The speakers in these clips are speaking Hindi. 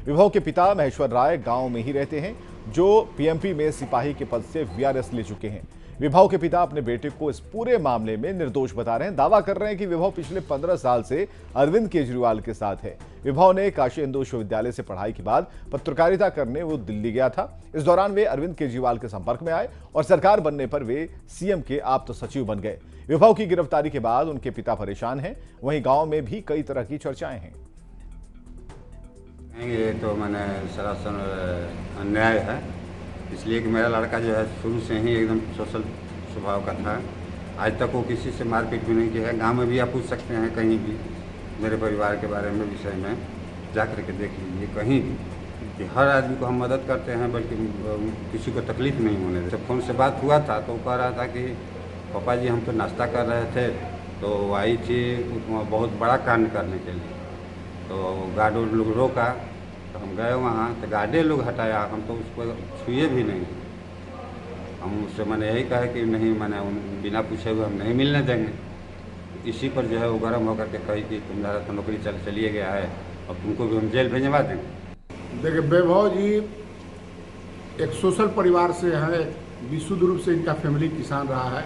विभव के पिता महेश्वर राय गांव में ही रहते हैं, जो पीएमपी में सिपाही के पद से वीआरएस ले चुके हैं। विभव के पिता अपने बेटे को इस पूरे मामले में निर्दोष बता रहे हैं। दावा कर रहे हैं कि विभव पिछले 15 साल से अरविंद केजरीवाल के साथ है। विभव ने काशी हिंदू विश्वविद्यालय से पढ़ाई के बाद पत्रकारिता करने वो दिल्ली गया था। इस दौरान वे अरविंद केजरीवाल के संपर्क में आए और सरकार बनने पर वे सीएम के आप्त सचिव बन गए। विभव की गिरफ्तारी के बाद उनके पिता परेशान हैं। वहीं गांव में भी कई तरह की चर्चाएं हैं। ये तो मैंने सरासर अन्याय है, इसलिए कि मेरा लड़का जो है शुरू से ही एकदम सोशल स्वभाव का था। आज तक वो किसी से मारपीट भी नहीं किया है। गांव में भी आप पूछ सकते हैं, कहीं भी मेरे परिवार के बारे में विषय में जा कर के देख लीजिए, कहीं भी कि हर आदमी को हम मदद करते हैं, बल्कि किसी को तकलीफ नहीं होने देते। फ़ोन से बात हुआ था तो वो कह रहा था कि पापा जी हम तो नाश्ता कर रहे थे तो आई थी बहुत बड़ा कांड करने के लिए, तो गार्ड लोग रोका तो हम गए वहाँ, तो गार्डे लोग हटाया, हम तो उसको छुए भी नहीं। हम उससे मैंने यही कहा कि नहीं, मैंने बिना पूछे हुए हम नहीं मिलने देंगे। इसी पर जो है वो गर्म होकर के कही कि तुम्हारा तो नौकरी चलिए गया है, अब तुमको भी हम जेल भेजवा देंगे। देखिए, वैभव जी एक सोशल परिवार से है, विशुद्ध रूप से इनका फैमिली किसान रहा है।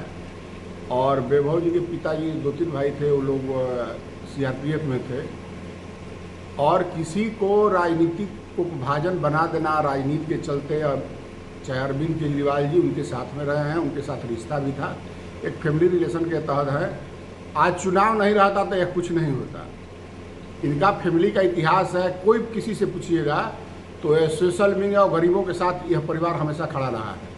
और वैभव जी के पिताजी 2-3 भाई थे, वो लोग सीआरपीएफ में थे। और किसी को राजनीतिक उपभाजन बना देना राजनीति के चलते, अब चाहे अरविंद केजरीवाल जी उनके साथ में रहे हैं, उनके साथ रिश्ता भी था, एक फैमिली रिलेशन के तहत है। आज चुनाव नहीं रहता तो यह कुछ नहीं होता। इनका फैमिली का इतिहास है, कोई किसी से पूछिएगा तो यह सोशल मीडिया और गरीबों के साथ यह परिवार हमेशा खड़ा रहा है।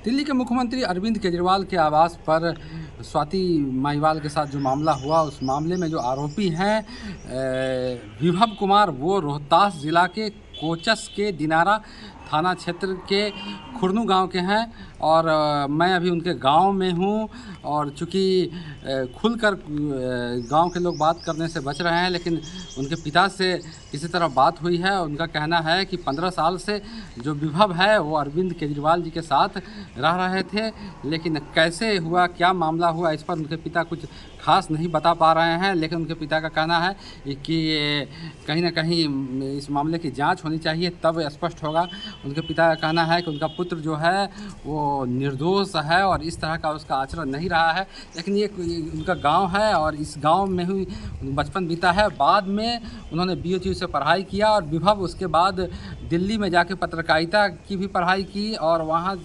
दिल्ली के मुख्यमंत्री अरविंद केजरीवाल के आवास पर स्वाति माहीवाल के साथ जो मामला हुआ, उस मामले में जो आरोपी हैं विभव कुमार, वो रोहतास जिला के कोचस के दिनारा थाना क्षेत्र के खुरनू गांव के हैं। और मैं अभी उनके गांव में हूं, और चूँकि खुलकर गांव के लोग बात करने से बच रहे हैं, लेकिन उनके पिता से किसी तरह बात हुई है। उनका कहना है कि 15 साल से जो विभव है वो अरविंद केजरीवाल जी के साथ रह रहे थे, लेकिन कैसे हुआ, क्या मामला हुआ, इस पर उनके पिता कुछ खास नहीं बता पा रहे हैं। लेकिन उनके पिता का कहना है कि कहीं ना कहीं इस मामले की जांच होनी चाहिए, तब स्पष्ट होगा। उनके पिता का कहना है कि उनका पुत्र जो है वो निर्दोष है और इस तरह का उसका आचरण नहीं रहा है। लेकिन ये उनका गांव है और इस गांव में ही बचपन बीता है। बाद में उन्होंने BOTU से पढ़ाई किया और विभव उसके बाद दिल्ली में जाकर पत्रकारिता की भी पढ़ाई की और वहाँ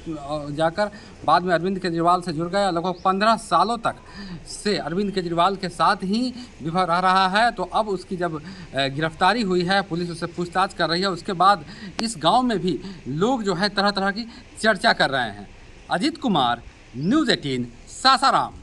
जाकर बाद में अरविंद केजरीवाल से जुड़ गया। लगभग 15 सालों तक से अरविंद केजरीवाल के साथ ही विभव रह रहा है। तो अब उसकी जब गिरफ्तारी हुई है, पुलिस उससे पूछताछ कर रही है, उसके बाद इस गांव में भी लोग जो है तरह तरह की चर्चा कर रहे हैं। अजीत कुमार, न्यूज़ 18, सासाराम।